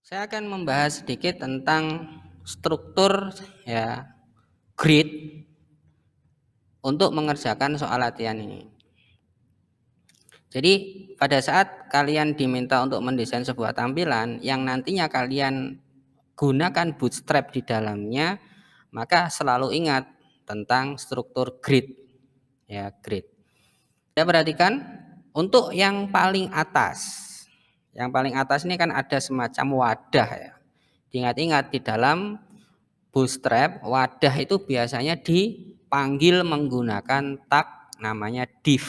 Saya akan membahas sedikit tentang struktur ya grid untuk mengerjakan soal latihan ini. Jadi pada saat kalian diminta untuk mendesain sebuah tampilan yang nantinya kalian gunakan bootstrap di dalamnya, maka selalu ingat tentang struktur grid. Ya, grid. Kita perhatikan untuk yang paling atas. Yang paling atas ini kan ada semacam wadah ya. Ingat-ingat di dalam bootstrap wadah itu biasanya dipanggil menggunakan tag namanya div.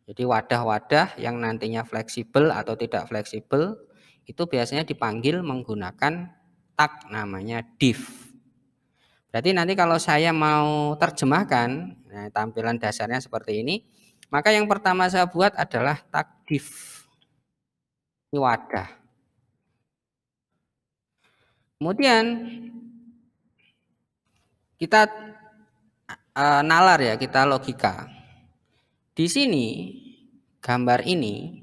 Jadi wadah-wadah yang nantinya fleksibel atau tidak fleksibel itu biasanya dipanggil menggunakan tag namanya div. Berarti nanti kalau saya mau terjemahkan tampilan dasarnya seperti ini, maka yang pertama saya buat adalah tag div. Ini wadah. Kemudian kita nalar ya, kita logika. Di sini gambar ini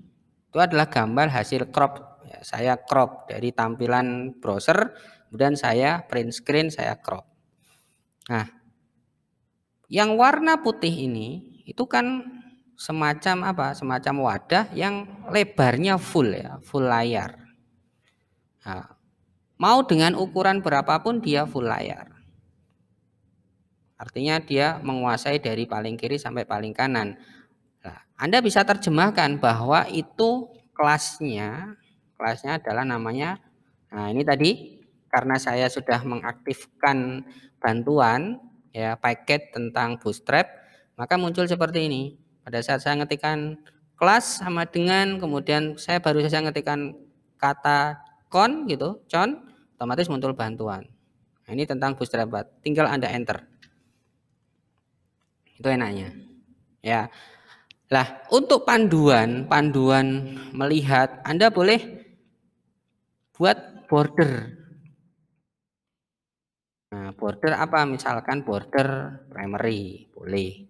itu adalah gambar hasil crop. Ya, saya crop dari tampilan browser, kemudian saya print screen, saya crop. Nah, yang warna putih ini itu kan semacam apa? Semacam wadah yang lebarnya full ya, full layar. Nah, mau dengan ukuran berapapun dia full layar. Artinya dia menguasai dari paling kiri sampai paling kanan. Nah, Anda bisa terjemahkan bahwa itu kelasnya adalah namanya. Nah, ini tadi karena saya sudah mengaktifkan bantuan ya paket tentang Bootstrap, maka muncul seperti ini. Pada saat saya ngetikkan kelas sama dengan kemudian saya baru saja ngetikkan kata con gitu, otomatis muncul bantuan. Nah, ini tentang Bootstrap, tinggal Anda enter. Itu enaknya. Ya. Lah, untuk panduan melihat, Anda boleh buat border. Nah, border apa? Misalkan border primary, boleh.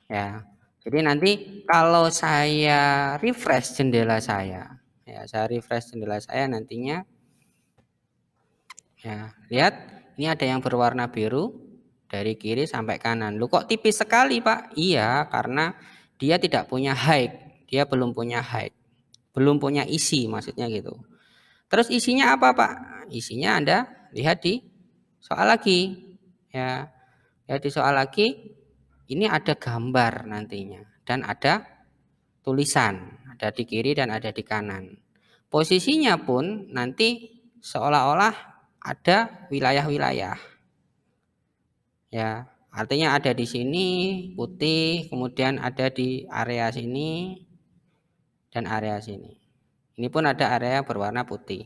Ya. Jadi nanti kalau saya refresh jendela saya, ya, saya refresh jendela saya nantinya ya, lihat ini ada yang berwarna biru dari kiri sampai kanan. Lu kok tipis sekali, Pak? Iya, karena dia tidak punya height, dia belum punya height. Belum punya isi maksudnya gitu. Terus isinya apa Pak? Isinya Anda lihat di soal lagi ya. Lihat di soal lagi ini ada gambar nantinya dan ada tulisan, ada di kiri dan ada di kanan. Posisinya pun nanti seolah-olah ada wilayah-wilayah. Ya, artinya ada di sini putih, kemudian ada di area sini dan area sini. Ini pun ada area berwarna putih.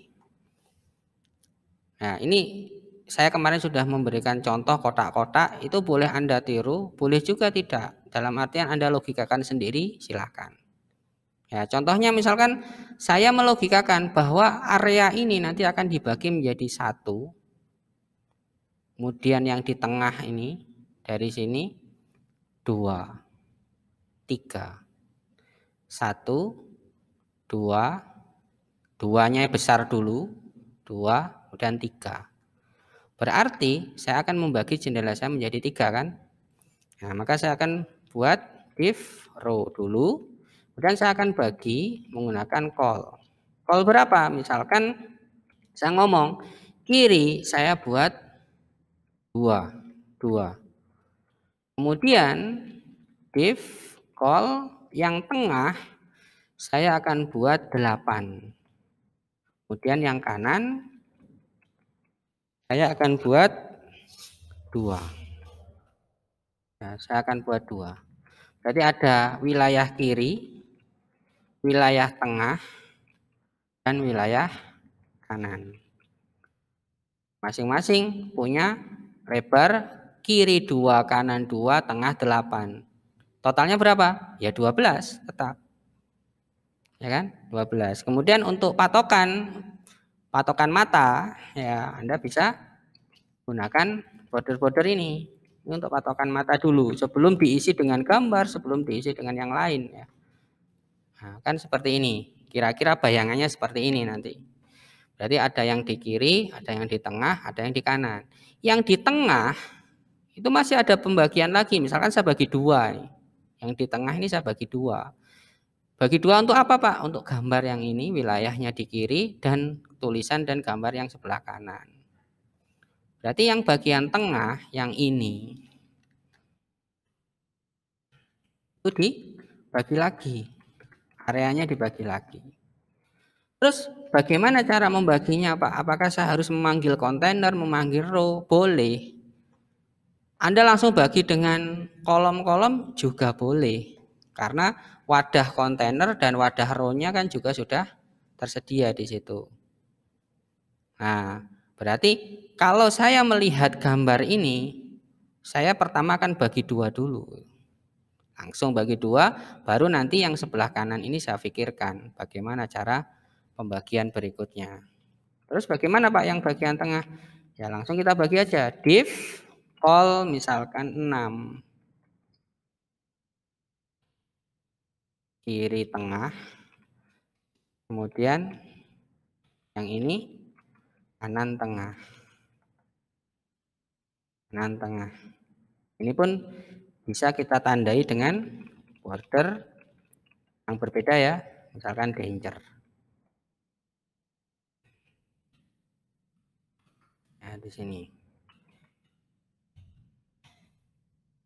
Nah, ini saya kemarin sudah memberikan contoh kotak-kotak, itu boleh Anda tiru, boleh juga tidak. Dalam artian Anda logikakan sendiri, silahkan. Ya, contohnya misalkan saya melogikakan bahwa area ini nanti akan dibagi menjadi satu. Kemudian yang di tengah ini, dari sini, 2, 3. 1, 2, duanya besar dulu, 2, kemudian 3. Berarti saya akan membagi jendela saya menjadi 3 kan. Nah, maka saya akan buat div row dulu, kemudian saya akan bagi menggunakan call. Call berapa? Misalkan saya ngomong kiri saya buat 2. Kemudian div call yang tengah saya akan buat 8. Kemudian yang kanan saya akan buat 2. Nah, saya akan buat 2. Berarti ada wilayah kiri, wilayah tengah, dan wilayah kanan. Masing-masing punya lebar kiri 2, kanan 2, tengah 8. Totalnya berapa? Ya 12 tetap. Ya kan? 12. Kemudian untuk patokan mata, ya Anda bisa gunakan border-border ini. Ini untuk patokan mata dulu sebelum diisi dengan gambar, sebelum diisi dengan yang lain ya. Nah, kan seperti ini. Kira-kira bayangannya seperti ini nanti. Berarti ada yang di kiri, ada yang di tengah, ada yang di kanan. Yang di tengah itu masih ada pembagian lagi. Misalkan saya bagi dua. Yang di tengah ini saya bagi dua. Bagi dua untuk apa, Pak? Untuk gambar yang ini, wilayahnya di kiri, dan tulisan dan gambar yang sebelah kanan. Berarti yang bagian tengah, yang ini, itu dibagi lagi. Areanya dibagi lagi. Terus bagaimana cara membaginya, Pak? Apakah saya harus memanggil kontainer, memanggil row? Boleh. Anda langsung bagi dengan kolom-kolom juga boleh. Karena wadah kontainer dan wadah row-nya kan juga sudah tersedia di situ. Nah, berarti kalau saya melihat gambar ini, saya pertama akan bagi dua dulu. Langsung bagi dua, baru nanti yang sebelah kanan ini saya pikirkan bagaimana cara pembagian berikutnya. Terus bagaimana Pak yang bagian tengah? Ya langsung kita bagi aja. Div all misalkan 6. Kiri tengah. Kemudian yang ini kanan tengah. Kanan tengah. Ini pun bisa kita tandai dengan border yang berbeda ya. Misalkan danger. Nah, di sini.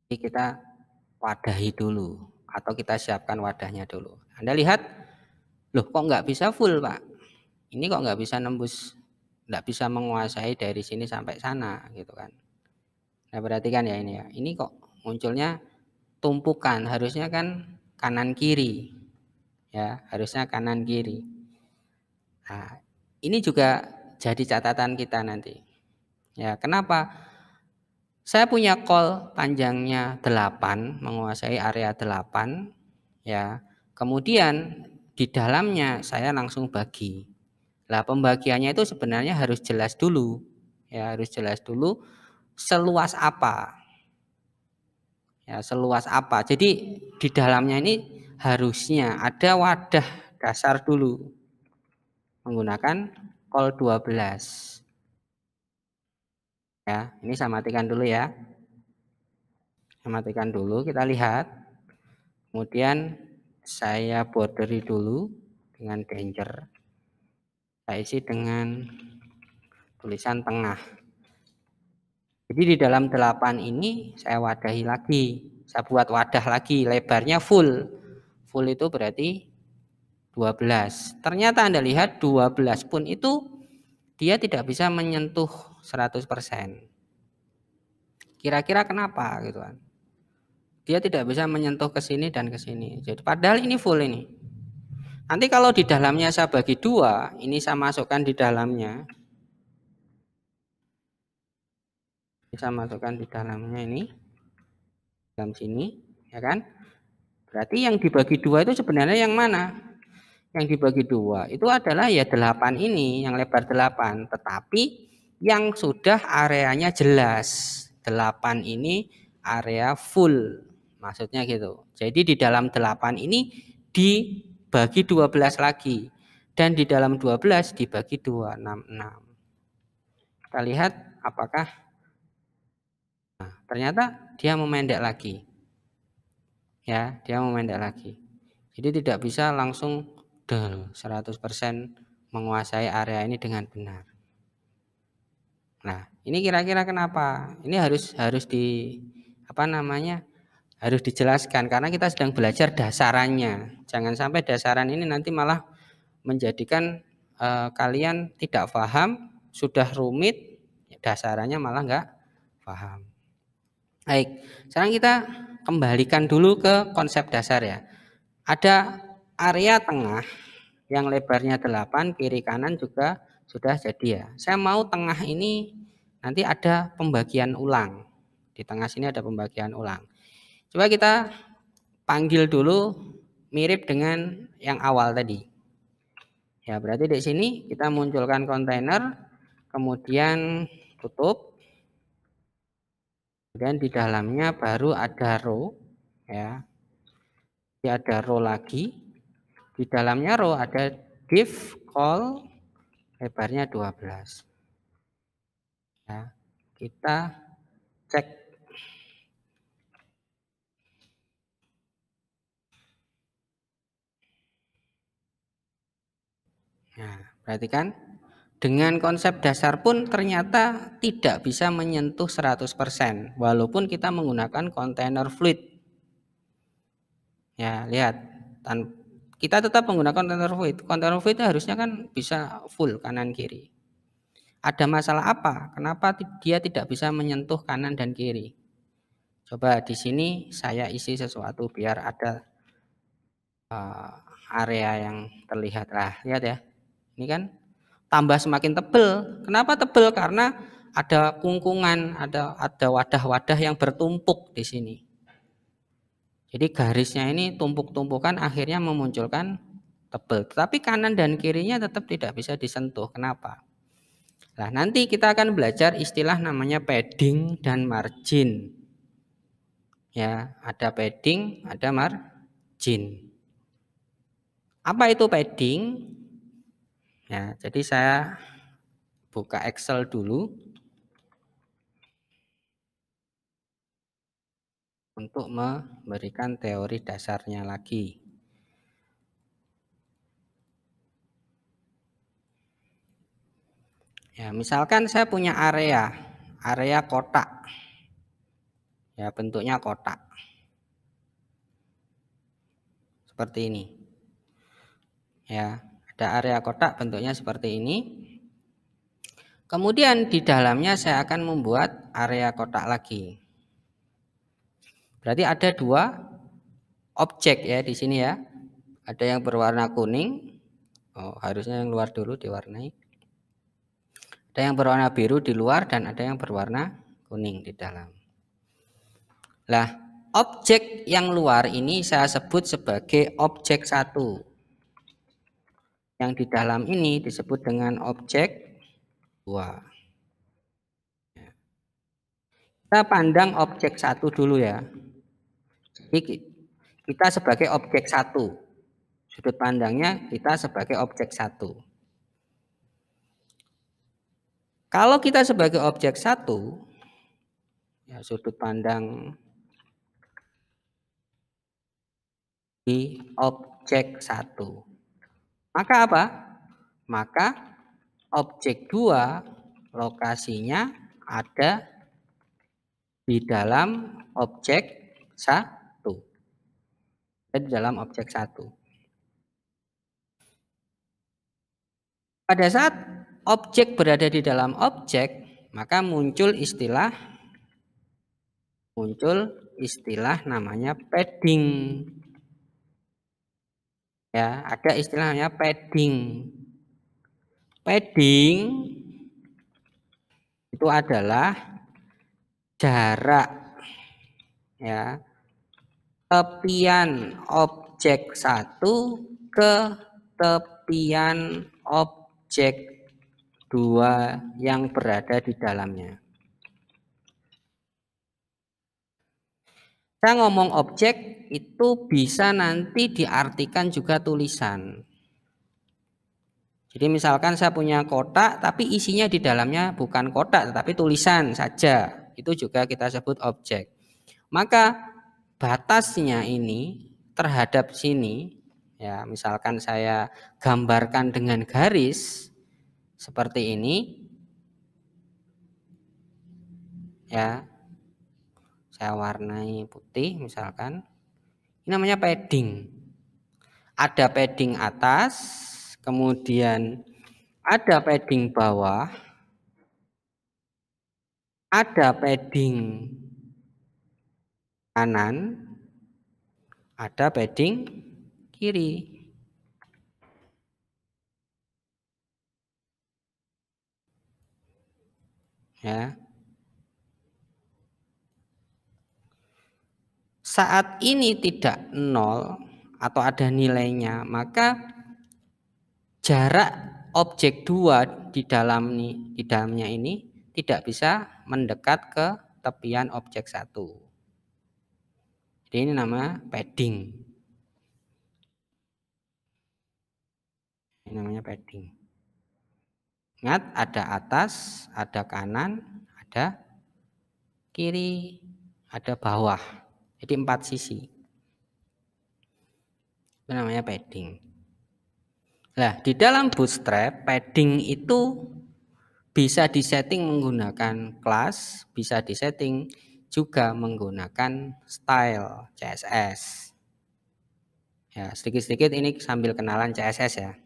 Jadi kita wadahi dulu atau kita siapkan wadahnya dulu. Anda lihat, loh kok nggak bisa full Pak? Ini kok nggak bisa nembus, nggak bisa menguasai dari sini sampai sana gitu kan. Nah perhatikan ya ini ya, ini kok munculnya tumpukan, harusnya kan kanan kiri ya, harusnya kanan kiri. Nah ini juga jadi catatan kita nanti. Ya kenapa? Saya punya call panjangnya 8, menguasai area 8 ya. Kemudian di dalamnya saya langsung bagi. Lah pembagiannya itu sebenarnya harus jelas dulu. Ya, harus jelas dulu seluas apa. Ya, seluas apa. Jadi di dalamnya ini harusnya ada wadah dasar dulu menggunakan call 12. Ya, ini saya matikan dulu ya. Saya matikan dulu, kita lihat. Kemudian saya borderi dulu dengan danger. Saya isi dengan tulisan tengah. Jadi di dalam 8 ini saya wadahi lagi. Saya buat wadah lagi, lebarnya full. Full itu berarti 12. Ternyata Anda lihat 12 pun itu dia tidak bisa menyentuh 100%. Kira-kira kenapa gitu kan? Dia tidak bisa menyentuh ke sini dan ke sini. Jadi padahal ini full ini. Nanti kalau di dalamnya saya bagi dua, ini saya masukkan di dalamnya. Bisa masukkan di dalamnya ini. Dalam sini, ya kan? Berarti yang dibagi dua itu sebenarnya yang mana? Yang dibagi dua itu adalah ya 8 ini, yang lebar 8. Tetapi yang sudah areanya jelas. 8 ini area full. Maksudnya gitu. Jadi di dalam 8 ini dibagi 12 lagi. Dan di dalam 12 dibagi 2, 6, 6. Kita lihat apakah ternyata dia memendek lagi. Ya, dia memendek lagi. Jadi tidak bisa langsung 100% menguasai area ini dengan benar. Nah, ini kira-kira kenapa? Ini harus di apa namanya? Harus dijelaskan karena kita sedang belajar dasarannya. Jangan sampai dasaran ini nanti malah menjadikan kalian tidak paham, sudah rumit, dasarannya malah nggak paham. Baik, sekarang kita kembalikan dulu ke konsep dasar ya. Ada area tengah yang lebarnya 8, kiri kanan juga sudah jadi ya. Saya mau tengah ini nanti ada pembagian ulang. Di tengah sini ada pembagian ulang. Coba kita panggil dulu mirip dengan yang awal tadi. Ya, berarti di sini kita munculkan kontainer, kemudian tutup. Kemudian di dalamnya baru ada row ya. Ada row lagi. Di dalamnya row ada div call lebarnya 12. Ya, kita cek. Nah, perhatikan dengan konsep dasar pun ternyata tidak bisa menyentuh 100% walaupun kita menggunakan kontainer fluid. Ya, lihat. Kita tetap menggunakan kontainer fluid. Kontainer fluid harusnya kan bisa full kanan kiri. Ada masalah apa? Kenapa dia tidak bisa menyentuh kanan dan kiri? Coba di sini saya isi sesuatu biar ada area yang terlihat. Lah, lihat ya. Ini kan tambah semakin tebal. Kenapa tebal? Karena ada kungkungan, ada wadah-wadah yang bertumpuk di sini. Jadi garisnya ini tumpuk-tumpukan akhirnya memunculkan tebal. Tetapi kanan dan kirinya tetap tidak bisa disentuh. Kenapa? Nah, nanti kita akan belajar istilah namanya padding dan margin. Ya, ada padding, ada margin. Apa itu padding? Ya, jadi saya buka Excel dulu untuk memberikan teori dasarnya lagi. Ya, misalkan saya punya area kotak. Ya, bentuknya kotak. Seperti ini. Ya, ada area kotak bentuknya seperti ini. Kemudian di dalamnya saya akan membuat area kotak lagi. Berarti ada dua objek ya di sini ya. Ada yang berwarna kuning. Oh, harusnya yang luar dulu diwarnai. Ada yang berwarna biru di luar dan ada yang berwarna kuning di dalam. Lah, objek yang luar ini saya sebut sebagai objek 1. Yang di dalam ini disebut dengan objek 2. Kita pandang objek 1 dulu ya. Jadi kita sebagai objek 1. Sudut pandangnya kita sebagai objek 1. Kalau kita sebagai objek 1, ya sudut pandang di objek 1. Maka apa? Maka objek 2 lokasinya ada di dalam objek 1. Di dalam objek 1. Pada saat objek berada di dalam objek, maka muncul istilah namanya padding. Ya, ada istilah namanya padding. Padding itu adalah jarak ya tepian objek 1 ke tepian objek 2 yang berada di dalamnya. Saya ngomong objek itu bisa nanti diartikan juga tulisan. Jadi misalkan saya punya kotak tapi isinya di dalamnya bukan kotak tetapi tulisan saja. Itu juga kita sebut objek. Maka batasnya ini terhadap sini ya, misalkan saya gambarkan dengan garis seperti ini ya. Saya warnai putih misalkan. Ini namanya padding. Ada padding atas, kemudian ada padding bawah, ada padding kanan, ada padding kiri. Ya. Saat ini tidak 0 atau ada nilainya, maka jarak objek 2 di dalamnya ini tidak bisa mendekat ke tepian objek 1. Jadi ini nama padding. namanya padding. Ingat, ada atas, ada kanan, ada kiri, ada bawah. Jadi 4 sisi. Itu namanya padding. Nah, di dalam Bootstrap, padding itu bisa disetting menggunakan kelas, bisa disetting juga menggunakan style CSS. Ya, sedikit-sedikit ini sambil kenalan CSS ya.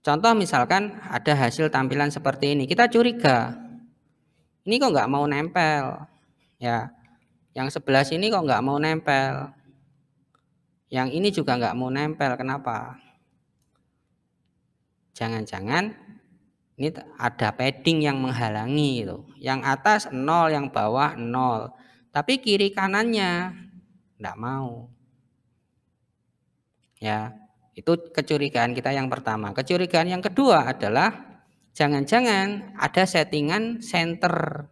Contoh misalkan ada hasil tampilan seperti ini, kita curiga, ini kok nggak mau nempel, ya. Yang sebelah sini kok nggak mau nempel, yang ini juga nggak mau nempel, kenapa? Jangan-jangan ini ada padding yang menghalangi itu. Yang atas 0, yang bawah 0, tapi kiri kanannya nggak mau. Ya, itu kecurigaan kita yang pertama. Kecurigaan yang kedua adalah jangan-jangan ada settingan center.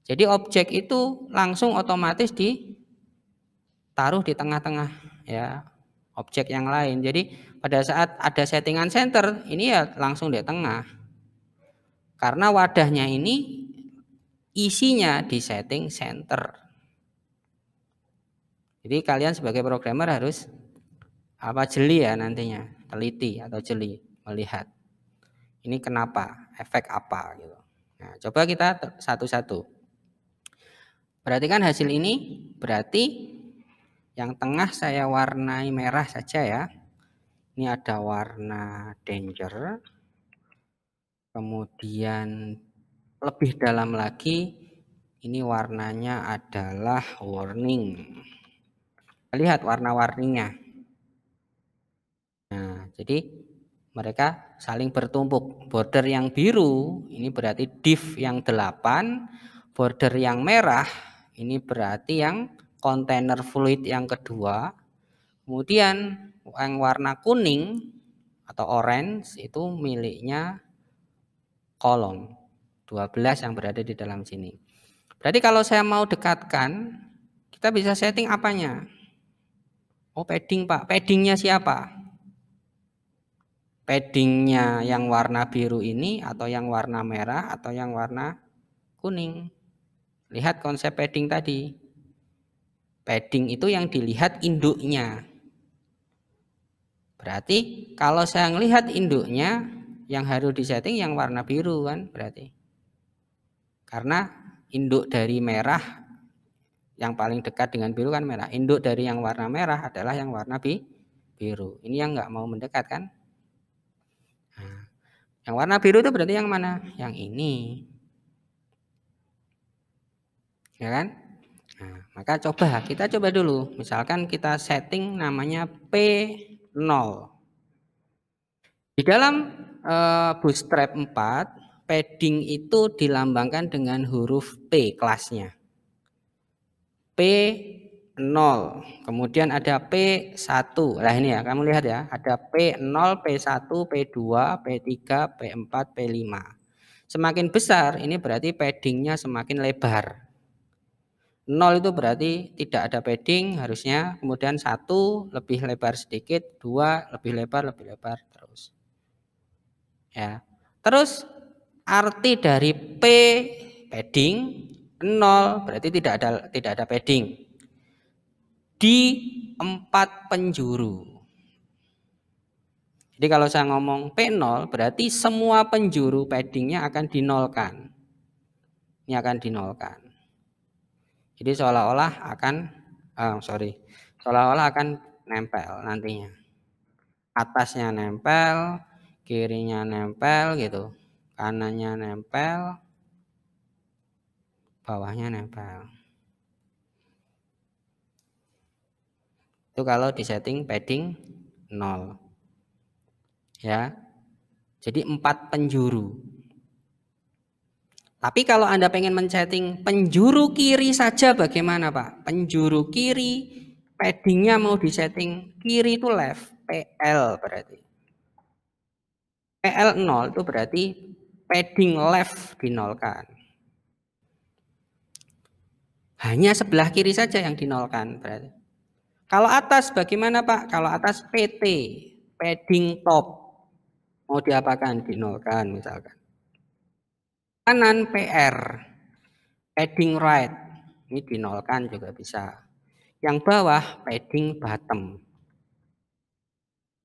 Jadi objek itu langsung otomatis ditaruh di tengah-tengah ya objek yang lain. Jadi pada saat ada settingan center, ini ya langsung di tengah. Karena wadahnya ini isinya di setting center. Jadi kalian sebagai programmer harus jeli ya nantinya, teliti atau jeli melihat ini kenapa, efek apa gitu. Nah, coba kita satu-satu. Perhatikan hasil ini, berarti yang tengah saya warnai merah saja ya. Ini ada warna danger. Kemudian lebih dalam lagi, ini warnanya adalah warning. Lihat warna-warninya. Nah, jadi mereka saling bertumpuk. Border yang biru ini berarti div yang 8, border yang merah ini berarti yang container fluid yang kedua. Kemudian yang warna kuning atau orange itu miliknya kolom 12 yang berada di dalam sini. Berarti kalau saya mau dekatkan, kita bisa setting apanya? Oh, padding Pak. Paddingnya siapa? Paddingnya yang warna biru ini atau yang warna merah atau yang warna kuning. Lihat konsep padding tadi. Padding itu yang dilihat induknya. Berarti kalau saya melihat induknya, yang harus disetting yang warna biru kan berarti. Karena induk dari merah yang paling dekat dengan biru kan merah. Induk dari yang warna merah adalah yang warna biru. Ini yang nggak mau mendekat kan. Nah, yang warna biru itu berarti yang mana? Yang ini. Ya kan? Nah, maka kita coba dulu. Misalkan kita setting namanya P0. Di dalam Bootstrap 4, padding itu dilambangkan dengan huruf P kelasnya. P0. Kemudian ada P1. Nah ini ya, kamu lihat ya, ada P0, P1, P2, P3, P4, P5. Semakin besar ini berarti paddingnya semakin lebar. 0 itu berarti tidak ada padding harusnya, kemudian 1 lebih lebar sedikit, 2 lebih lebar terus. Ya. Terus arti dari P padding 0 berarti tidak ada padding di 4 penjuru. Jadi kalau saya ngomong P0 berarti semua penjuru paddingnya akan dinolkan. Ini akan dinolkan. Jadi seolah-olah akan nempel nantinya. Atasnya nempel, kirinya nempel gitu. Kanannya nempel, bawahnya nempel. Itu kalau di setting padding 0. Ya. Jadi 4 penjuru. Tapi kalau Anda pengen men-setting penjuru kiri saja bagaimana Pak? Penjuru kiri paddingnya mau disetting kiri itu left, PL berarti. PL 0 itu berarti padding left dinolkan. Hanya sebelah kiri saja yang dinolkan berarti. Kalau atas bagaimana Pak? Kalau atas PT, padding top. Mau diapakan? Dinolkan misalkan. Kanan PR, padding right. Ini dinolkan juga bisa. Yang bawah padding bottom.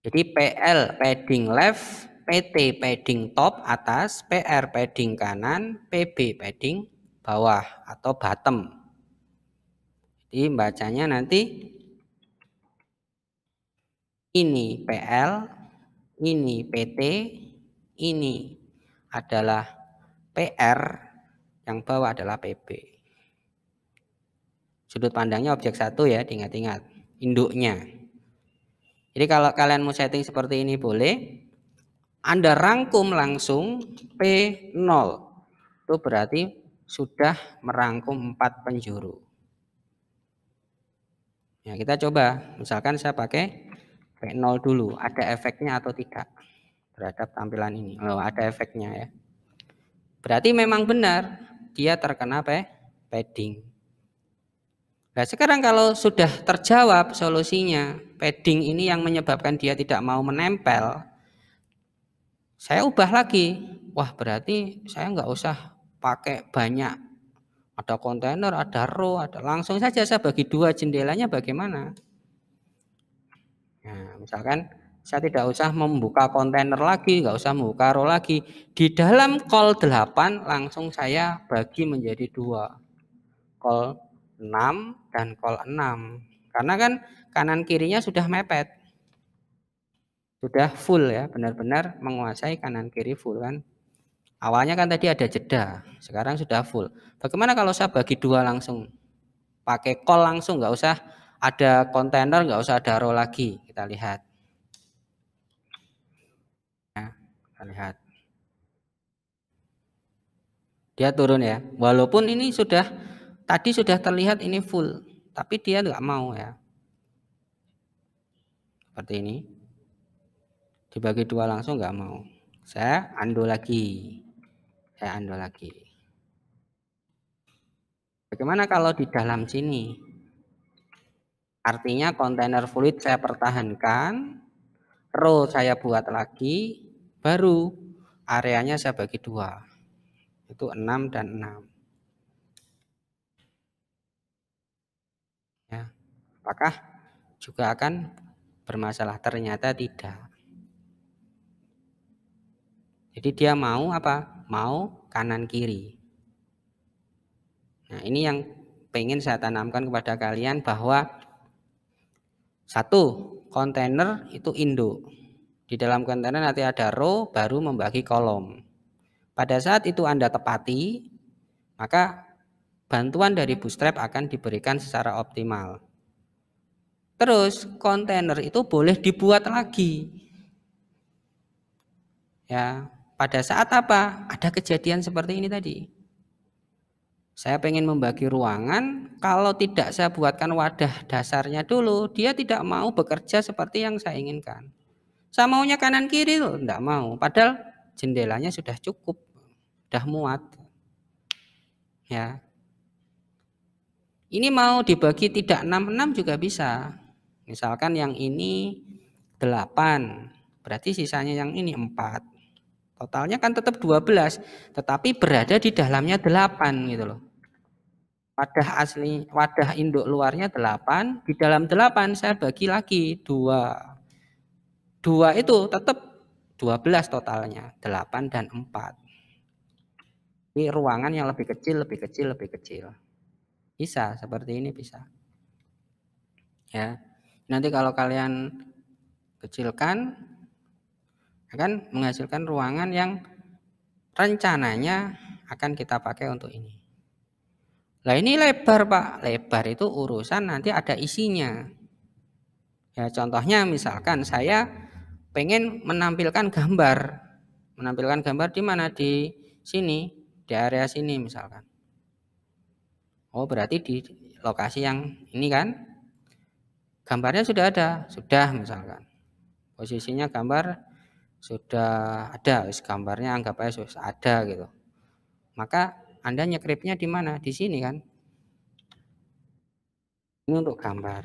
Jadi PL padding left, PT padding top atas, PR padding kanan, PB padding bawah atau bottom. Jadi bacanya nanti ini PL, ini PT, ini adalah PR, yang bawah adalah PB. Sudut pandangnya objek satu ya, diingat-ingat. Induknya. Jadi kalau kalian mau setting seperti ini boleh. Anda rangkum langsung P0. Itu berarti sudah merangkum 4 penjuru. Ya, kita coba. Misalkan saya pakai P0 dulu. Ada efeknya atau tidak terhadap tampilan ini? Oh, ada efeknya ya. Berarti memang benar dia terkena padding. Nah, sekarang kalau sudah terjawab solusinya, padding ini yang menyebabkan dia tidak mau menempel, saya ubah lagi. Wah, berarti saya nggak usah pakai banyak. Ada kontainer, ada row, ada langsung saja saya bagi dua jendelanya bagaimana? Nah, misalkan saya tidak usah membuka kontainer lagi, nggak usah membuka row lagi. Di dalam call 8 langsung saya bagi menjadi dua. Call 6 dan call 6. Karena kan kanan kirinya sudah mepet. Sudah full ya, benar-benar menguasai kanan kiri full kan. Awalnya kan tadi ada jeda, sekarang sudah full. Bagaimana kalau saya bagi dua langsung? Pakai call langsung, nggak usah ada kontainer, nggak usah ada row lagi. Kita lihat. Ya, kita lihat. Dia turun ya. Walaupun ini tadi sudah terlihat ini full, tapi dia nggak mau ya. Seperti ini. Dibagi dua langsung nggak mau. Saya undo lagi. Saya undo lagi. Bagaimana kalau di dalam sini? Artinya kontainer fluid saya pertahankan, row saya buat lagi, baru areanya saya bagi dua. Itu 6 dan 6. Ya. Apakah juga akan bermasalah? Ternyata tidak. Jadi dia mau apa? Mau kanan kiri. Nah, ini yang pengen saya tanamkan kepada kalian bahwa satu, kontainer itu induk. Di dalam kontainer nanti ada row baru membagi kolom. Pada saat itu Anda tepati, maka bantuan dari Bootstrap akan diberikan secara optimal. Terus kontainer itu boleh dibuat lagi. Ya, pada saat apa? Ada kejadian seperti ini tadi. Saya pengen membagi ruangan, kalau tidak saya buatkan wadah dasarnya dulu, dia tidak mau bekerja seperti yang saya inginkan. Saya maunya kanan kiri loh, enggak mau. Padahal jendelanya sudah cukup, sudah muat. Ya. Ini mau dibagi tidak 6-6 juga bisa. Misalkan yang ini 8, berarti sisanya yang ini 4. Totalnya kan tetap 12, tetapi berada di dalamnya 8 gitu loh. Wadah asli, wadah induk luarnya 8, di dalam 8 saya bagi lagi 2. 2 itu tetap 12 totalnya, 8 dan 4. Ini ruangan yang lebih kecil, lebih kecil, lebih kecil. Bisa, seperti ini bisa. Ya. Nanti kalau kalian kecilkan akan menghasilkan ruangan yang rencananya akan kita pakai untuk ini. Nah, ini lebar, Pak. Lebar itu urusan nanti ada isinya. Ya, contohnya misalkan saya pengen menampilkan gambar. Menampilkan gambar di mana? Di sini, di area sini misalkan. Oh, berarti di lokasi yang ini kan? Gambarnya sudah ada, sudah misalkan. Posisinya gambar sudah ada, gambarnya anggap aja sudah ada gitu. Maka Anda nyekripnya di mana? Di sini kan? Ini untuk gambar.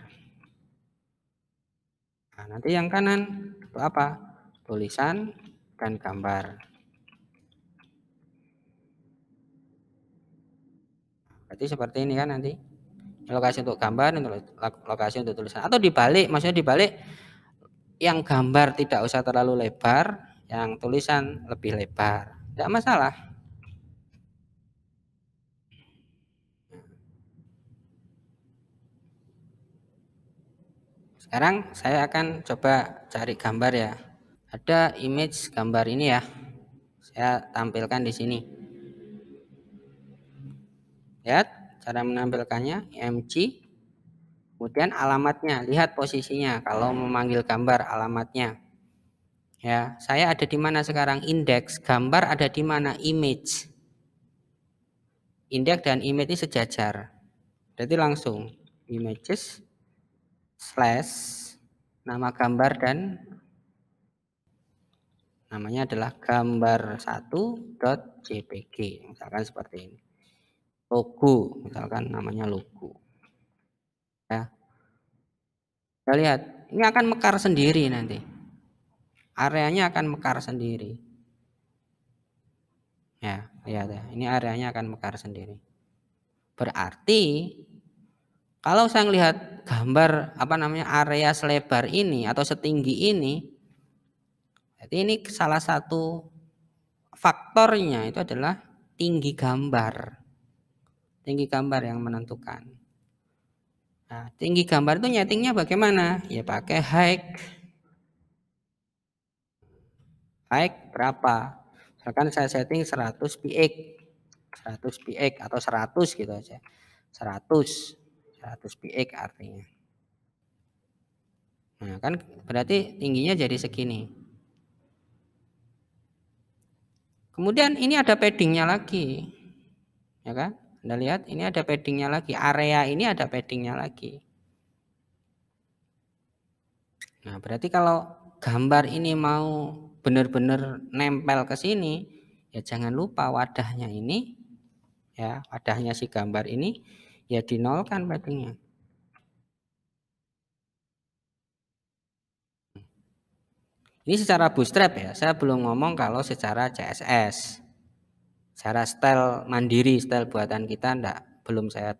Nah, nanti yang kanan itu apa? Tulisan dan gambar. Berarti seperti ini kan nanti. Lokasi untuk gambar, lokasi untuk tulisan. Atau dibalik, maksudnya dibalik, yang gambar tidak usah terlalu lebar, yang tulisan lebih lebar. Tidak masalah. Sekarang saya akan coba cari gambar ya. Ada image gambar ini ya. Saya tampilkan di sini. Lihat cara menampilkannya, IMG. Kemudian alamatnya, lihat posisinya. Kalau memanggil gambar, alamatnya. Ya, saya ada di mana sekarang? Indeks. Gambar ada di mana? Image. Indeks dan image ini sejajar. Berarti langsung images slash nama gambar dan namanya adalah gambar1.jpg. Misalkan seperti ini. Logo, misalkan namanya logo. Ya. Kita lihat, ini akan mekar sendiri nanti. Areanya akan mekar sendiri. Ya, lihat ya. Ini areanya akan mekar sendiri. Berarti kalau saya melihat gambar area selebar ini atau setinggi ini, jadi ini salah satu faktornya itu adalah tinggi gambar. Tinggi gambar yang menentukan. Nah, tinggi gambar itu nyetingnya bagaimana? Ya pakai height. Height berapa? Misalkan saya setting 100 px. 100 px atau 100 gitu aja. 100 px artinya. Nah, kan berarti tingginya jadi segini. Kemudian ini ada paddingnya lagi. Ya kan? Anda lihat ini ada paddingnya lagi. Area ini ada paddingnya lagi. Nah, berarti kalau gambar ini mau benar-benar nempel ke sini, ya jangan lupa wadahnya ini, ya wadahnya si gambar ini, ya dinolkan paddingnya. Ini secara bootstrap ya, saya belum ngomong kalau secara CSS. Secara style mandiri, style buatan kita belum saya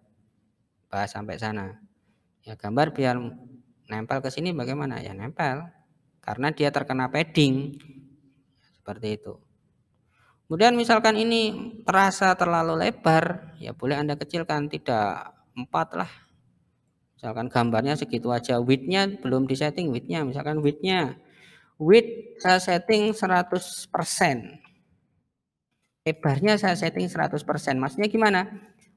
bahas sampai sana. Ya gambar biar nempel ke sini bagaimana? Ya nempel. Karena dia terkena padding. Seperti itu. Kemudian misalkan ini terasa terlalu lebar, ya boleh Anda kecilkan, tidak 4 lah. Misalkan gambarnya segitu aja, width-nya belum disetting, width-nya misalkan width saya setting 100%. Lebarnya saya setting 100%. Maksudnya gimana?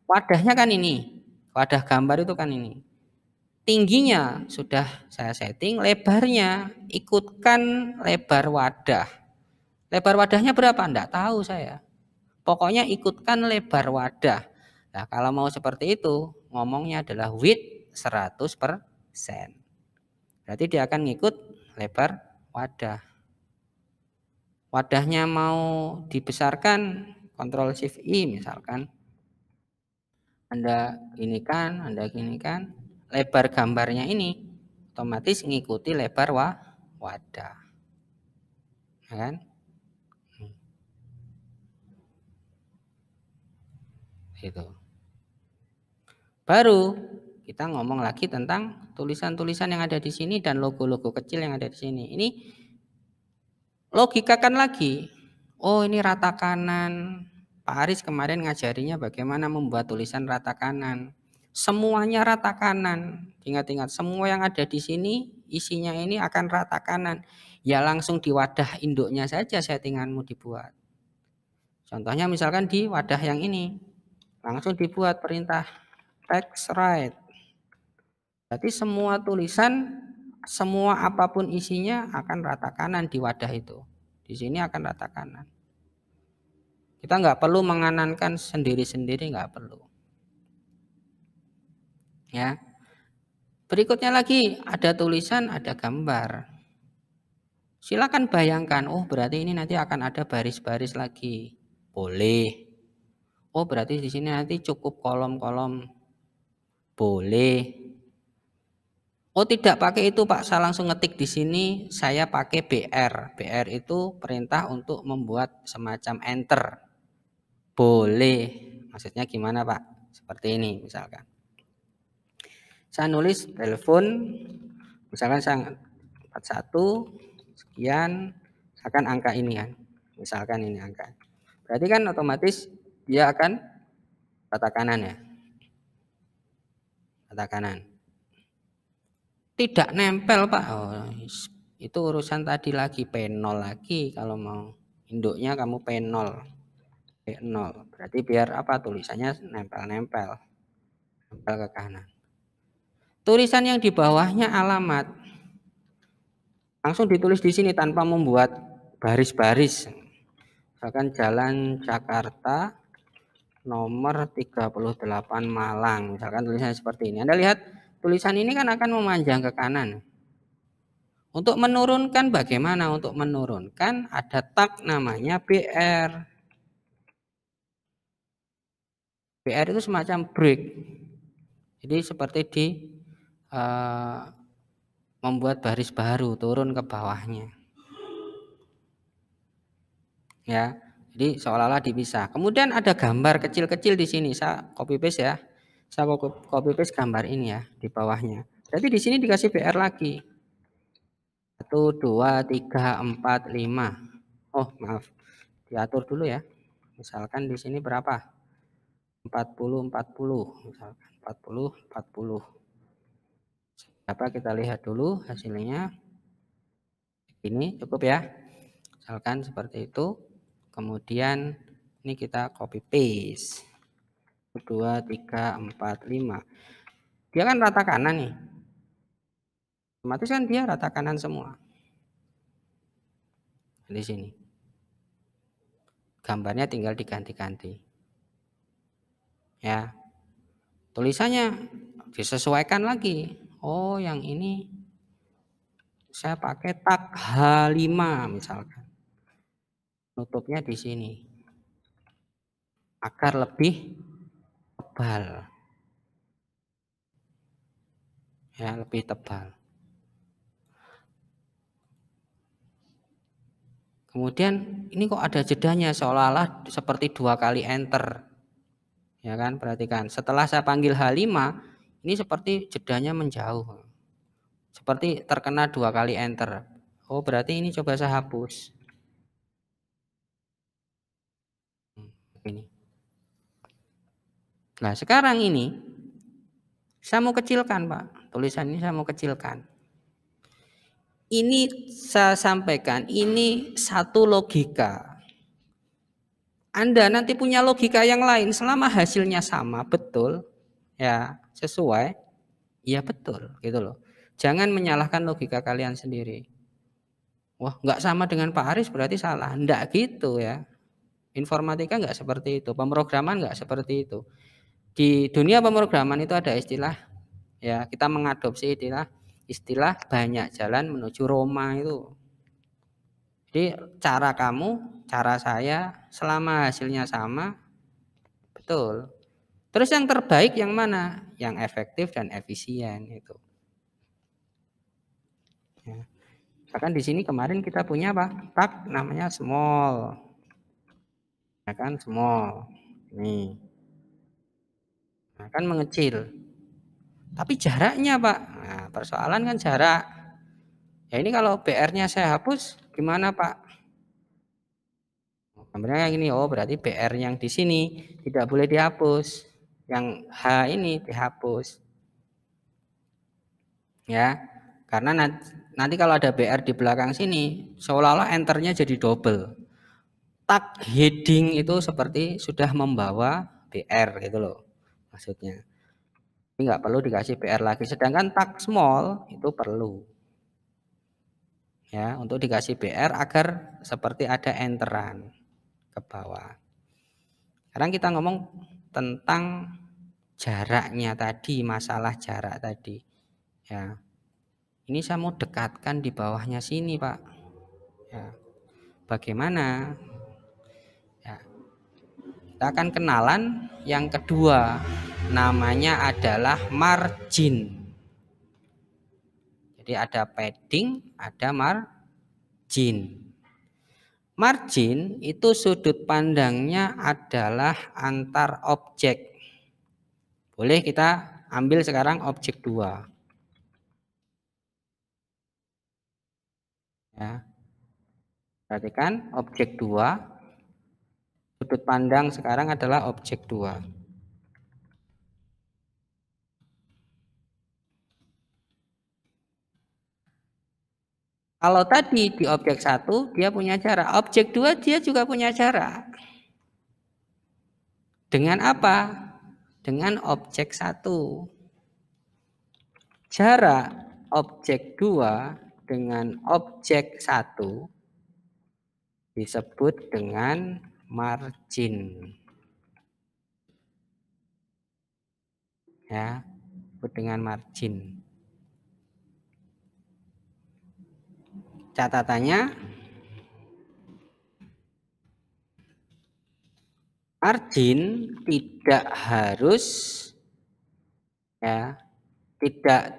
Wadahnya kan ini. Wadah gambar itu kan ini. Tingginya sudah saya setting, lebarnya ikutkan lebar wadah. Lebar wadahnya berapa? Enggak tahu saya. Pokoknya ikutkan lebar wadah. Nah, kalau mau seperti itu, ngomongnya adalah width 100%. Berarti dia akan ngikut lebar wadah. Wadahnya mau dibesarkan, Ctrl Shift I misalkan. Anda ginikan, lebar gambarnya ini otomatis mengikuti lebar wadah. Ya kan? Gitu. Baru kita ngomong lagi tentang tulisan-tulisan yang ada di sini dan logo-logo kecil yang ada di sini. Ini logikakan lagi. Oh, ini rata kanan. Pak Aris kemarin ngajarinya bagaimana membuat tulisan rata kanan. Semuanya rata kanan. Ingat-ingat, semua yang ada di sini isinya ini akan rata kanan. Ya langsung di wadah induknya saja settinganmu dibuat. Contohnya misalkan di wadah yang ini. Langsung dibuat perintah text right. Berarti semua tulisan, semua apapun isinya akan rata kanan di wadah itu. Di sini akan rata kanan. Kita nggak perlu menganankan sendiri-sendiri, nggak perlu. Ya. Berikutnya lagi ada tulisan, ada gambar. Silakan bayangkan, oh berarti ini nanti akan ada baris-baris lagi. Boleh. Oh berarti di sini nanti cukup kolom-kolom. Boleh. Oh tidak pakai itu Pak, saya langsung ngetik di sini, saya pakai BR. BR itu perintah untuk membuat semacam enter. Boleh, maksudnya gimana Pak? Seperti ini misalkan. Saya nulis telepon, misalkan saya 41 sekian, misalkan angka ini kan. Misalkan ini angka. Berarti kan otomatis dia akan rata kanan ya. Rata kanan. Tidak nempel Pak. Oh, itu urusan tadi lagi P0 lagi kalau mau induknya kamu P0. P0. Berarti biar apa tulisannya nempel-nempel. Nempel ke kanan. Tulisan yang di bawahnya alamat. Langsung ditulis di sini tanpa membuat baris-baris. Misalkan Jalan Jakarta nomor 38 Malang. Misalkan tulisannya seperti ini. Anda lihat tulisan ini kan akan memanjang ke kanan. Untuk menurunkan bagaimana? Untuk menurunkan ada tag namanya BR. BR itu semacam break. Jadi seperti di membuat baris baru turun ke bawahnya. Ya. Jadi seolah-olah dipisah. Kemudian ada gambar kecil-kecil di sini. Saya copy paste ya. Saya copy paste gambar ini ya di bawahnya. Jadi di sini dikasih BR lagi. 1, 2, 3, 4, 5. Oh, maaf. Diatur dulu ya. Misalkan di sini berapa? 40, 40. Misalkan 40, 40. Apa kita lihat dulu hasilnya. Ini cukup ya. Misalkan seperti itu. Kemudian ini kita copy paste. 2, 3, 4, 5. Dia kan rata kanan nih. Otomatis kan dia rata kanan semua. Di sini. Gambarnya tinggal diganti-ganti. Ya. Tulisannya disesuaikan lagi. Oh, yang ini saya pakai tag H5 misalkan. Nutupnya di sini. Agar lebih tebal. Ya, lebih tebal. Kemudian ini kok ada jedanya seolah-olah seperti 2 kali enter. Ya kan, perhatikan. Setelah saya panggil H5, ini seperti jedanya menjauh. Seperti terkena 2 kali enter. Oh, berarti ini coba saya hapus. Ini. Nah, sekarang ini saya mau kecilkan, Pak. Tulisan ini saya mau kecilkan. Ini saya sampaikan, ini satu logika. Anda nanti punya logika yang lain selama hasilnya sama, betul, ya sesuai, ya betul, gitu loh. Jangan menyalahkan logika kalian sendiri. Wah, nggak sama dengan Pak Aris berarti salah. Nggak gitu ya. Informatika nggak seperti itu, pemrograman nggak seperti itu. Di dunia pemrograman itu ada istilah, ya kita mengadopsi istilah banyak jalan menuju Roma itu. Jadi cara kamu, cara saya, selama hasilnya sama, betul. Terus yang terbaik yang mana? Yang efektif dan efisien itu. Ya. Misalkan di sini kemarin kita punya apa? Tag namanya small. Ya kan small. Nih. Nah, kan mengecil. Tapi jaraknya, Pak. Nah, persoalan kan jarak. Ya ini kalau BR-nya saya hapus, gimana, Pak? Gambarnya gini, oh berarti BR yang di sini tidak boleh dihapus. Yang H ini dihapus. Ya, karena nanti kalau ada BR di belakang sini, seolah-olah enternya jadi double. Tag heading itu seperti sudah membawa BR gitu loh maksudnya. Ini nggak perlu dikasih BR lagi. Sedangkan tag small itu perlu. Ya, untuk dikasih BR agar seperti ada enteran ke bawah. Sekarang kita ngomong tentang jaraknya tadi, masalah jarak tadi. Ya. Ini saya mau dekatkan di bawahnya sini, Pak. Ya. Bagaimana? Ya. Kita akan kenalan yang kedua. Namanya adalah margin. Jadi ada padding, ada margin. Margin itu sudut pandangnya adalah antar objek. Boleh kita ambil sekarang objek 2. Ya. Perhatikan objek 2. Sudut pandang sekarang adalah objek 2. Kalau tadi di objek 1 dia punya jarak, objek 2 dia juga punya jarak. Dengan apa? Dengan objek 1. Jarak objek 2 dengan objek 1 disebut dengan margin. Ya, disebut dengan margin. Catatannya, margin tidak harus ya, tidak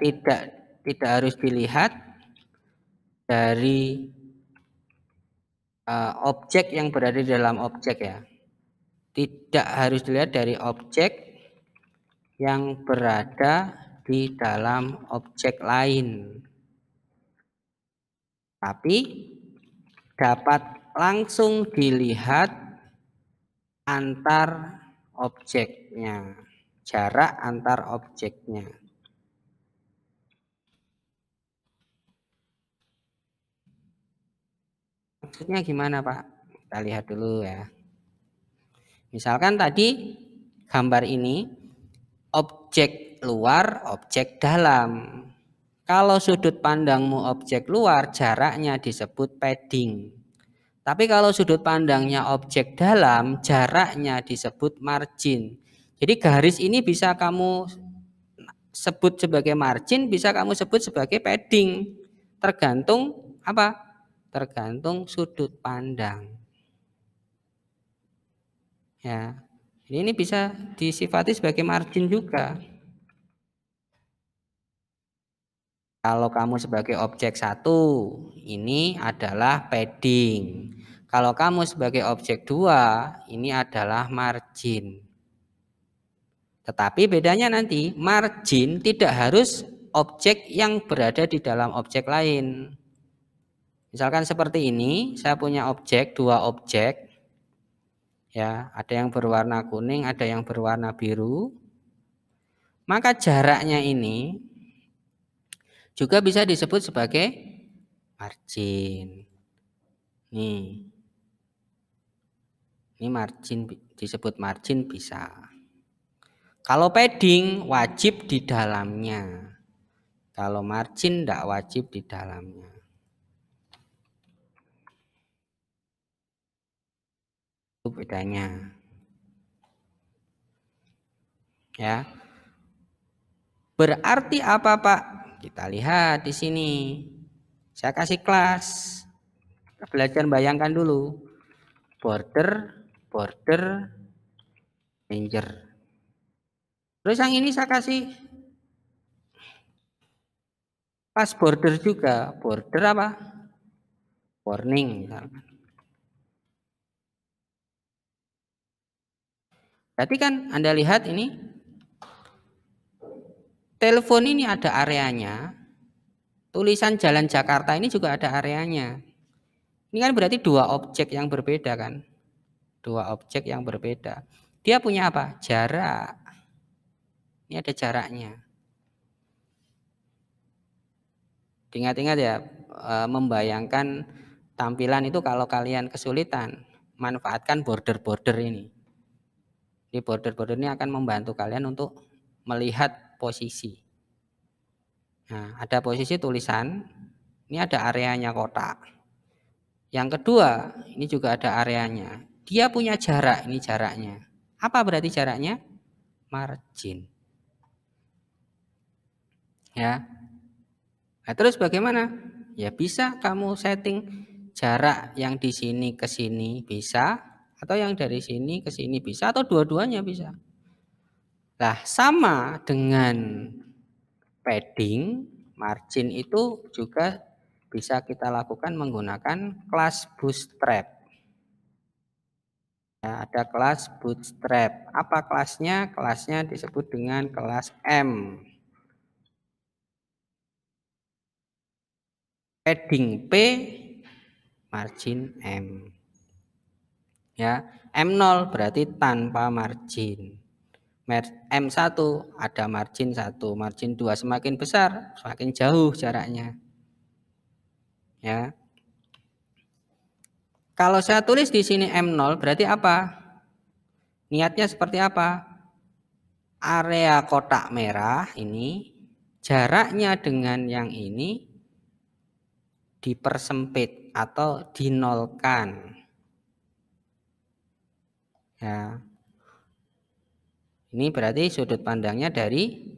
harus dilihat dari objek yang berada di dalam objek ya. Tidak harus dilihat dari objek yang berada di dalam objek lain. Tapi dapat langsung dilihat antar objeknya, jarak antar objeknya. Maksudnya gimana Pak? Kita lihat dulu ya. Misalkan tadi gambar ini objek luar, objek dalam. Kalau sudut pandangmu objek luar, jaraknya disebut padding. Tapi kalau sudut pandangnya objek dalam, jaraknya disebut margin. Jadi garis ini bisa kamu sebut sebagai margin, bisa kamu sebut sebagai padding. Tergantung apa? Tergantung sudut pandang. Ya, ini bisa disifati sebagai margin juga. Kalau kamu sebagai objek 1, ini adalah padding. Kalau kamu sebagai objek 2, ini adalah margin. Tetapi bedanya nanti, margin tidak harus objek yang berada di dalam objek lain. Misalkan seperti ini, saya punya objek, 2 objek. Ya, ada yang berwarna kuning, ada yang berwarna biru. Maka jaraknya ini juga bisa disebut sebagai margin. Ini margin, disebut margin bisa. Kalau padding wajib di dalamnya. Kalau margin tidak wajib di dalamnya. Itu bedanya. Ya. Berarti apa Pak? Kita lihat di sini. Saya kasih kelas. Kita belajar bayangkan dulu. Border, danger. Terus yang ini saya kasih pas border juga. Border apa? Warning misalkan. Berarti kan Anda lihat ini. Telepon ini ada areanya. Tulisan Jalan Jakarta ini juga ada areanya. Ini kan berarti 2 objek yang berbeda kan. 2 objek yang berbeda. Dia punya apa? Jarak. Ini ada jaraknya. Ingat-ingat ya, membayangkan tampilan itu kalau kalian kesulitan, manfaatkan border-border ini. Di border-border ini akan membantu kalian untuk melihat posisi. Nah, ada posisi tulisan, ini ada areanya kotak. Yang kedua, ini juga ada areanya. Dia punya jarak, ini jaraknya. Apa berarti jaraknya? Margin. Ya. Nah, terus bagaimana? Ya bisa kamu setting jarak yang di sini ke sini bisa, atau yang dari sini ke sini bisa, atau dua-duanya bisa. Nah, sama dengan padding, margin itu juga bisa kita lakukan menggunakan kelas bootstrap. Ya, ada kelas bootstrap. Apa kelasnya? Kelasnya disebut dengan kelas M. Padding P, margin M. Ya, M0 berarti tanpa margin. M1 ada margin 1, margin 2, semakin besar semakin jauh jaraknya. Ya. Kalau saya tulis di sini M0 berarti apa? Niatnya seperti apa? Area kotak merah ini jaraknya dengan yang ini dipersempit atau dinolkan. Ya. Ini berarti sudut pandangnya dari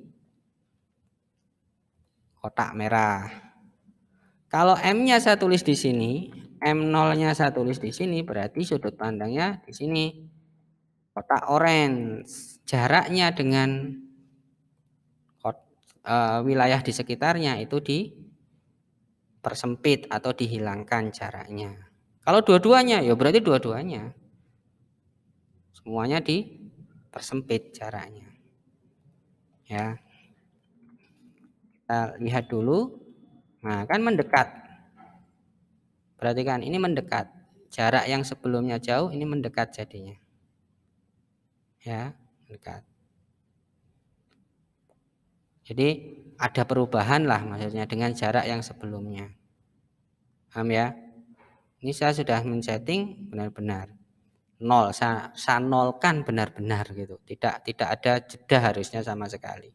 kotak merah. Kalau M-nya saya tulis di sini, M0-nya saya tulis di sini, berarti sudut pandangnya di sini. Kotak orange, jaraknya dengan wilayah di sekitarnya itu dipersempit atau dihilangkan jaraknya. Kalau dua-duanya, ya berarti dua-duanya. Semuanya dipersempit jaraknya. Ya. Kita lihat dulu. Nah, kan mendekat. Perhatikan, ini mendekat. Jarak yang sebelumnya jauh, ini mendekat jadinya. Ya, mendekat. Jadi ada perubahan lah maksudnya dengan jarak yang sebelumnya. Paham ya? Ini saya sudah men-setting benar-benar. Nol, saya nolkan benar-benar gitu. Tidak ada jeda harusnya sama sekali.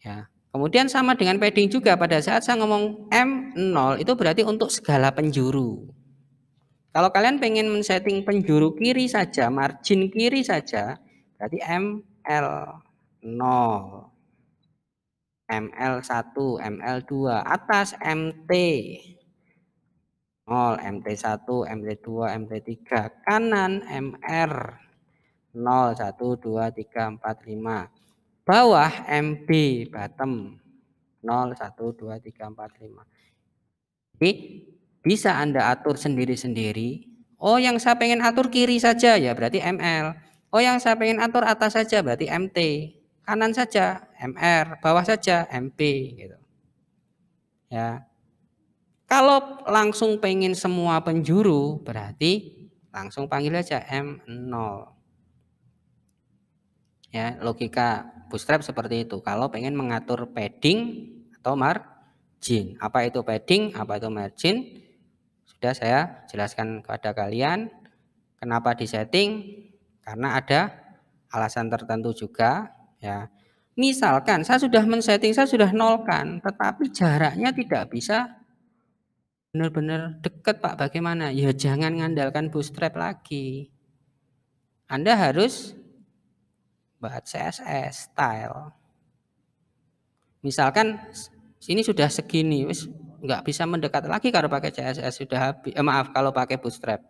Ya. Kemudian sama dengan padding juga, pada saat saya ngomong M0 itu berarti untuk segala penjuru. Kalau kalian pengen men-setting penjuru kiri saja, margin kiri saja, berarti ML0, ML1, ML2, atas MT 0, MT1, MT2, MT3, kanan MR 0, 1, 2, 3, 4, 5, bawah MB, bottom 0, 1, 2, 3, 4, 5. Jadi bisa Anda atur sendiri-sendiri. Oh, yang saya pengen atur kiri saja ya berarti ML. Oh, yang saya pengen atur atas saja berarti MT. Kanan saja MR, bawah saja MP gitu. Ya. Kalau langsung pengen semua penjuru berarti langsung panggil aja M0. Ya, logika bootstrap seperti itu. Kalau pengen mengatur padding atau margin. Apa itu padding, apa itu margin? Sudah saya jelaskan kepada kalian. Kenapa disetting? Karena ada alasan tertentu juga, ya. Misalkan saya sudah men-setting, saya sudah nolkan, tetapi jaraknya tidak bisa benar-benar dekat, Pak. Bagaimana? Ya jangan ngandalkan bootstrap lagi. Anda harus buat CSS style. Misalkan sini sudah segini, wis nggak bisa mendekat lagi kalau pakai CSS sudah habis. Maaf, kalau pakai bootstrap.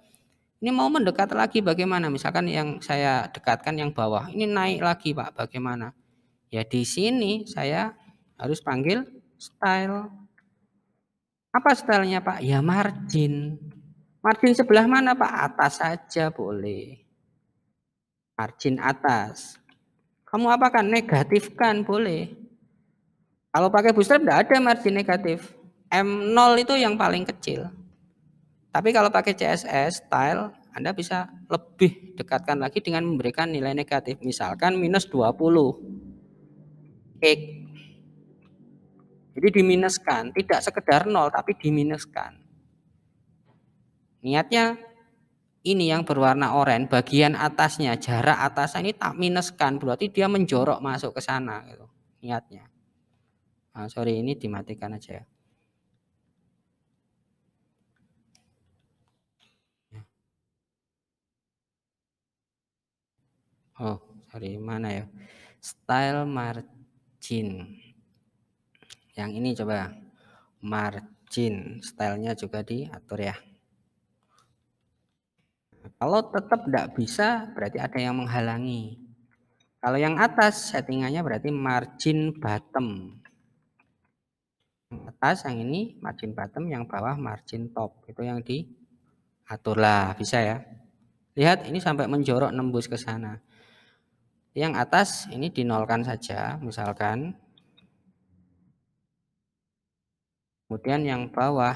Ini mau mendekat lagi bagaimana? Misalkan yang saya dekatkan yang bawah, ini naik lagi Pak, bagaimana? Ya di sini saya harus panggil style. Apa stylenya Pak? Ya margin. Margin sebelah mana Pak? Atas saja boleh. Margin atas. Kamu apakan? Negatifkan boleh. Kalau pakai bootstrap tidak ada margin negatif. M0 itu yang paling kecil. Tapi kalau pakai CSS style, Anda bisa lebih dekatkan lagi dengan memberikan nilai negatif. Misalkan minus 20. X. Jadi diminuskan, tidak sekedar 0 tapi diminuskan. Niatnya ini yang berwarna oranye, bagian atasnya, jarak atasnya ini tak minuskan, berarti dia menjorok masuk ke sana gitu. Niatnya. Nah, sorry, ini dimatikan aja ya. Oh, sorry, mana ya? Style margin. Yang ini coba. Margin, stylenya juga diatur ya. Kalau tetap tidak bisa, berarti ada yang menghalangi. Kalau yang atas settingannya berarti margin bottom. Atas yang ini margin bottom, yang bawah margin top. Itu yang diatur lah, bisa ya. Lihat ini sampai menjorok nembus ke sana. Yang atas ini dinolkan saja misalkan. Kemudian yang bawah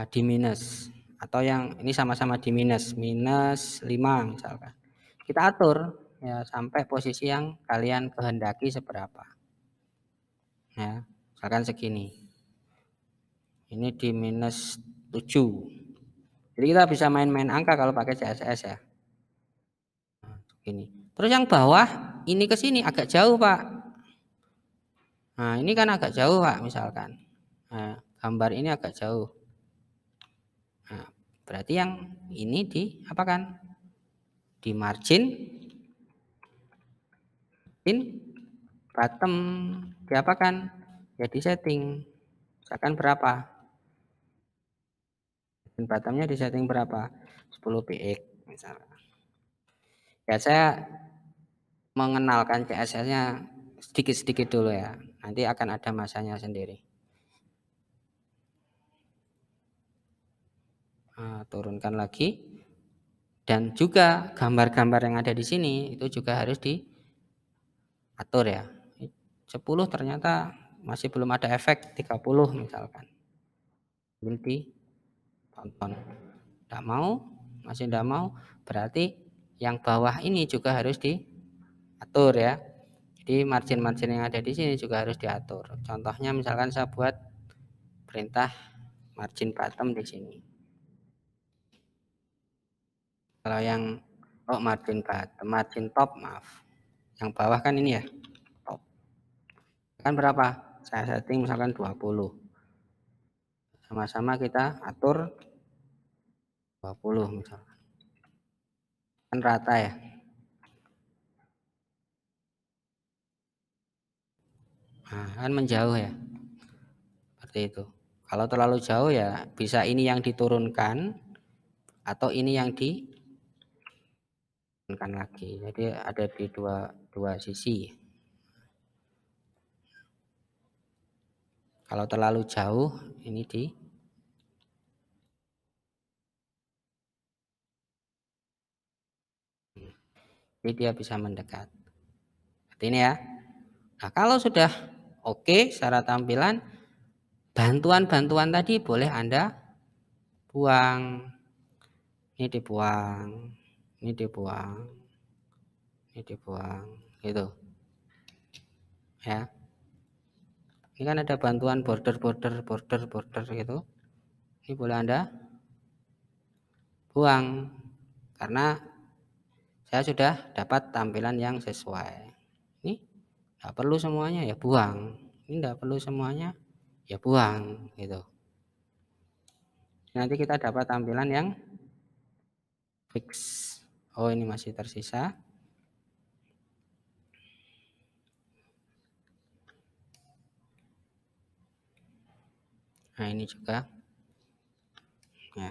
di minus, atau yang ini sama-sama di minus, minus 5 misalkan. Kita atur ya sampai posisi yang kalian kehendaki seberapa. Ya, misalkan segini. Ini di minus 7. Jadi kita bisa main-main angka kalau pakai CSS ya. Nah, begini. Terus yang bawah ini ke sini agak jauh, Pak. Nah, ini kan agak jauh, Pak, misalkan. Nah, gambar ini agak jauh. Nah, berarti yang ini di apa kan? Di margin bottom diapakan? Ya di setting. Misalkan berapa? Dan bottomnya di setting berapa? 10 px misalnya. Ya saya mengenalkan CSS-nya sedikit-sedikit dulu ya. Nanti akan ada masanya sendiri. Nah, turunkan lagi. Dan juga gambar-gambar yang ada di sini itu juga harus diatur ya. 10 ternyata masih belum ada efek 30 misalkan. Belum ditonton. Tidak mau, masih tidak mau, berarti yang bawah ini juga harus diatur ya. Jadi margin-margin yang ada di sini juga harus diatur. Contohnya misalkan saya buat perintah margin bottom di sini. Kalau yang margin top maaf. Yang bawah kan ini ya, top. Kan berapa? Saya setting misalkan 20. Sama-sama kita atur 20 misalkan. Kan rata ya. Nah, kan menjauh ya. Seperti itu. Kalau terlalu jauh ya bisa ini yang diturunkan atau ini yang diturunkan lagi. Jadi ada di dua sisi. Kalau terlalu jauh ini jadi dia bisa mendekat. Seperti ini ya. Nah, kalau sudah oke secara tampilan, bantuan-bantuan tadi boleh Anda buang. Ini dibuang, ini dibuang, ini dibuang, gitu. Ya. Ini kan ada bantuan border gitu. Ini boleh Anda buang karena saya sudah dapat tampilan yang sesuai. Ini enggak perlu semuanya ya buang. Ini enggak perlu semuanya ya buang gitu. Nanti kita dapat tampilan yang fix. Oh, ini masih tersisa. Nah, ini juga. Ya.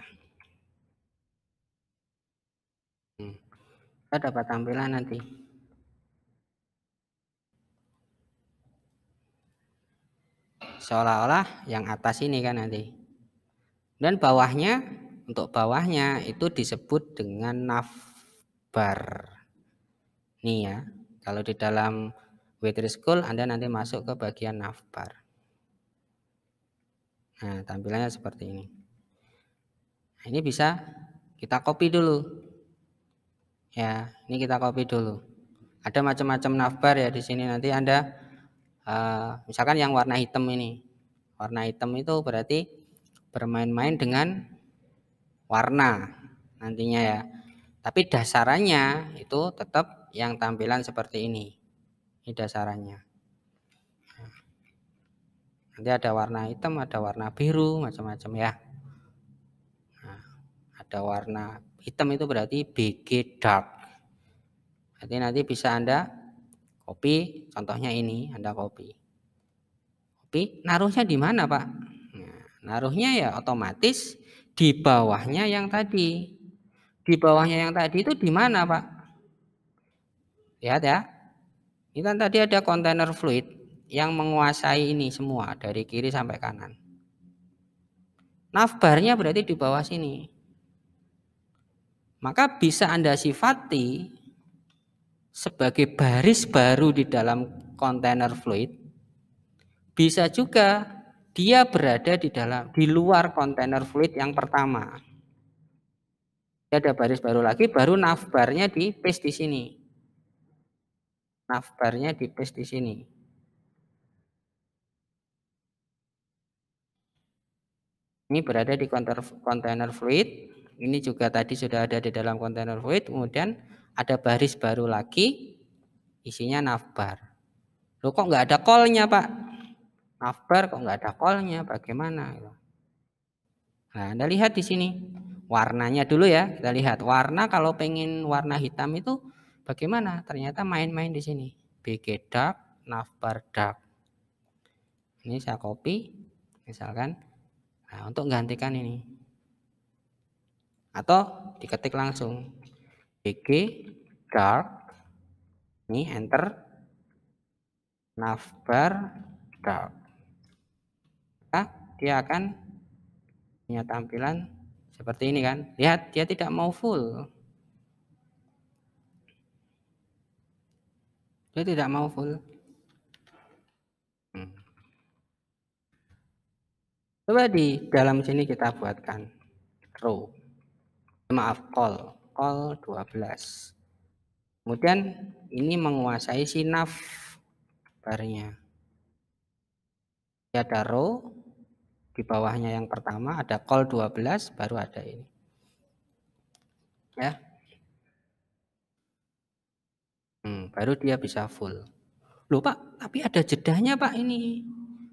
Kita dapat tampilan nanti. Seolah-olah yang atas ini kan nanti. Dan bawahnya, untuk bawahnya itu disebut dengan navbar. Nih ya, kalau di dalam W3 School Anda nanti masuk ke bagian navbar. Nah, tampilannya seperti ini. Nah, ini bisa kita copy dulu. Ya, ini kita copy dulu. Ada macam-macam navbar ya di sini, nanti Anda misalkan yang warna hitam ini. Warna hitam itu berarti bermain-main dengan warna nantinya ya. Tapi dasarannya itu tetap yang tampilan seperti ini. Ini dasarannya. Nanti ada warna hitam, ada warna biru, macam-macam ya. Nah, ada warna hitam itu berarti BG dark. Nanti bisa Anda copy, contohnya ini Anda copy. Naruhnya di mana, Pak? Nah, naruhnya ya otomatis di bawahnya yang tadi. Di bawahnya yang tadi itu di mana, Pak? Lihat ya. Ini kan tadi ada kontainer fluid. yang menguasai ini semua dari kiri sampai kanan. Navbarnya berarti di bawah sini. Maka bisa Anda sifati sebagai baris baru di dalam kontainer fluid. Bisa juga dia berada di luar kontainer fluid yang pertama. Ada baris baru lagi, baru navbarnya di paste di sini. Navbarnya di paste di sini. Ini berada di kontainer fluid. Ini juga tadi sudah ada di dalam kontainer fluid. Kemudian ada baris baru lagi, isinya navbar. Loh kok nggak ada call-nya Pak? Navbar kok nggak ada call-nya? Bagaimana? Nah, Anda lihat di sini. Warnanya dulu ya, kita lihat. Warna kalau pengen warna hitam itu bagaimana? Ternyata main-main di sini. BG dark, navbar dark. Ini saya copy, misalkan. Nah, untuk menggantikan ini. Atau diketik langsung. BG dark. Ini enter. Navbar dark. Nah, dia akan punya tampilan seperti ini kan. Lihat, dia tidak mau full. Dia tidak mau full. Coba di dalam sini kita buatkan row. Maaf, call 12. Kemudian ini menguasai si nav barnya. Ada row, di bawahnya yang pertama ada call 12, baru ada ini. Ya. Baru dia bisa full. Loh Pak, tapi ada jedahnya Pak ini.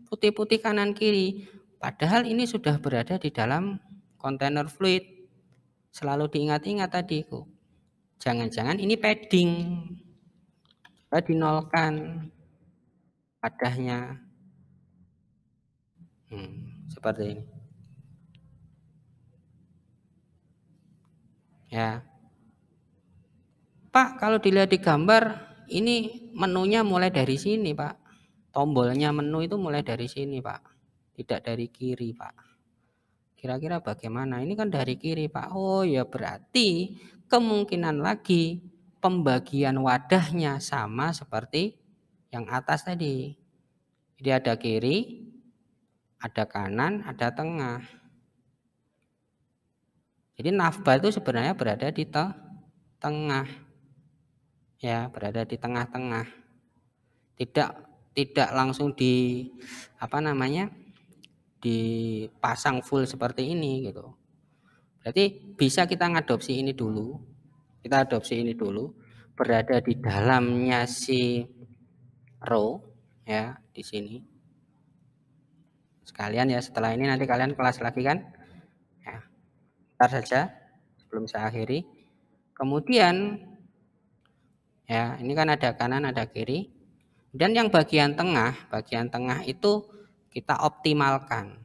Putih-putih kanan kiri. Padahal ini sudah berada di dalam kontainer fluid. Selalu diingat-ingat tadi kok. Jangan-jangan ini padding. Coba dinolkan wadahnya. Seperti ini. Ya. Pak, kalau dilihat di gambar, ini menunya mulai dari sini, Pak. Tombolnya menu itu mulai dari sini, Pak. Tidak dari kiri, Pak. Kira-kira bagaimana? Ini kan dari kiri, Pak. Oh ya, berarti kemungkinan lagi pembagian wadahnya sama seperti yang atas tadi. Jadi ada kiri, ada kanan, ada tengah. Jadi navbar itu sebenarnya berada di tengah. Ya, berada di tengah-tengah. Tidak langsung dipasang full seperti ini gitu. Berarti bisa kita ngadopsi ini dulu. Kita adopsi ini dulu, berada di dalamnya si row ya, di sini. Sekalian ya, setelah ini nanti kalian kelas lagi kan? Ya. Ntar saja sebelum saya akhiri. Kemudian ya, ini kan ada kanan, ada kiri. Dan yang bagian tengah itu kita optimalkan.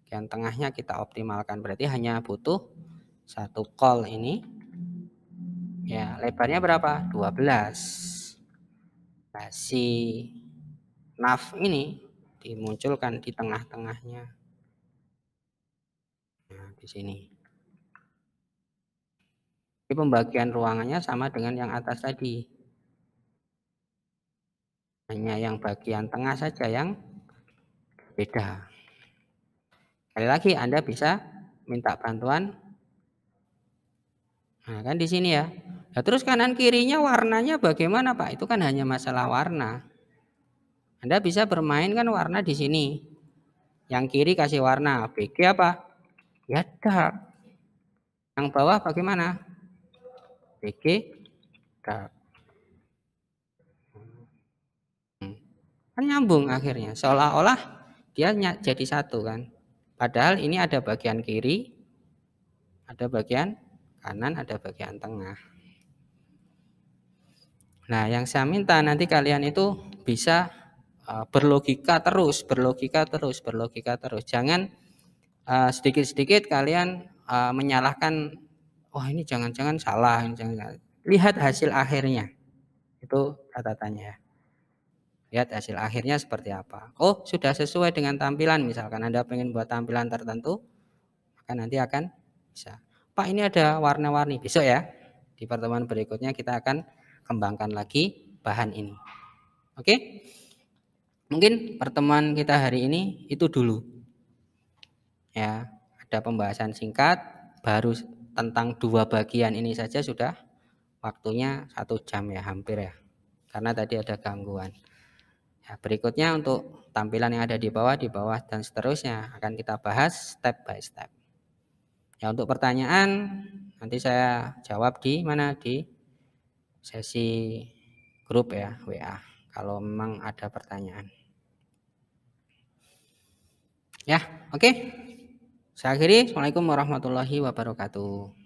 Bagian tengahnya kita optimalkan. Berarti hanya butuh satu call ini. Ya, lebarnya berapa? 12. Nah, si nav ini dimunculkan di tengah-tengahnya. Nah, di sini. Jadi pembagian ruangannya sama dengan yang atas tadi. Hanya yang bagian tengah saja yang beda. Sekali lagi Anda bisa minta bantuan. Nah, kan di sini ya. Nah, terus kanan kirinya warnanya bagaimana, Pak? Itu kan hanya masalah warna. Anda bisa bermain kan warna di sini. Yang kiri kasih warna BG apa? Ya dark. Yang bawah bagaimana? BG dark. Kan nyambung akhirnya. Seolah-olah dia jadi satu kan. Padahal ini ada bagian kiri, ada bagian kanan, ada bagian tengah. Nah, yang saya minta nanti kalian itu bisa berlogika terus. Jangan sedikit-sedikit kalian menyalahkan, wah ini jangan-jangan salah. Lihat hasil akhirnya. Itu catatannya. lihat hasil akhirnya seperti apa. Oh, sudah sesuai dengan tampilan, misalkan Anda pengen buat tampilan tertentu, maka nanti akan bisa. Pak, ini ada warna-warni. Besok ya, di pertemuan berikutnya kita akan kembangkan lagi bahan ini. Oke? Mungkin pertemuan kita hari ini itu dulu. Ya, ada pembahasan singkat, baru tentang 2 bagian ini saja sudah waktunya 1 jam ya, hampir ya. Karena tadi ada gangguan. Ya, berikutnya untuk tampilan yang ada di bawah dan seterusnya akan kita bahas step by step. Ya, untuk pertanyaan nanti saya jawab di mana, di sesi grup ya, WA, kalau memang ada pertanyaan. Ya, oke. Saya akhiri. Assalamualaikum warahmatullahi wabarakatuh.